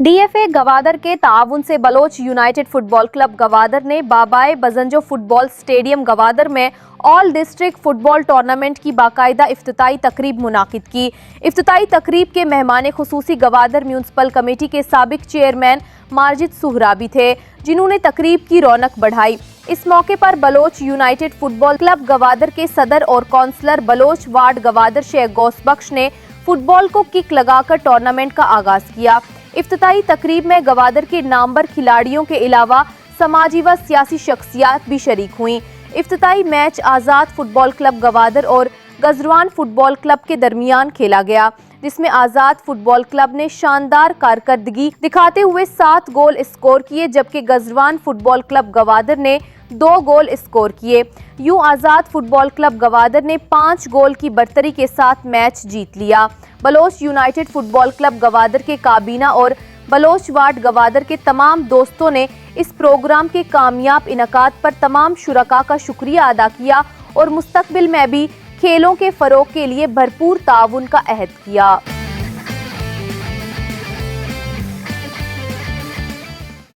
DFA Gwadar के town से Baloch united football club Gwadar ने बाबाए बजंजो फुटबॉल स्टेडियम गवादर में ऑल डिस्ट्रिक्ट फुटबॉल टूर्नामेंट की बाकायदा इफ्तिताई तकरीब मुनाकिद की। इफ्तिताई तकरीब के मेहमान खुसूसी गवादर म्यूनसिपल कमेटी के साबिक चेयरमैन माजिद सुहराबी थे, जिन्होंने तकरीब की रौनक बढ़ाई। इस मौके पर Baloch united football club Gwadar के सदर और काउंसलर बलोच वार्ड गवादर शेख गौसबख्श ने फुटबॉल को किक लगाकर टूर्नामेंट का आगाज किया। इफ्तिताई तकरीब में गवादर के नामवर खिलाड़ियों के अलावा समाजी व सियासी शख्सियात भी शरीक हुईं। इफ्तिताई मैच आज़ाद फुटबॉल क्लब गवादर और गजरवान फुटबॉल क्लब के दरमियान खेला गया, जिसमें आज़ाद फुटबॉल क्लब ने शानदार कारकर्दगी दिखाते हुए 7 गोल स्कोर किए, जबकि गजरवान फुटबॉल क्लब गवादर ने 2 गोल स्कोर किए। यूं आज़ाद फुटबॉल क्लब गवादर ने 5 गोल की बढ़तरी के साथ मैच जीत लिया। Baloch united football club Gwadar के काबीना और बलोच वार्ड गवादर के तमाम दोस्तों ने इस प्रोग्राम के कामयाब इनकाद पर तमाम शुरका का शुक्रिया अदा किया और मुस्तकबिल में भी खेलों के फरोग के लिए भरपूर ताउन का अहद किया।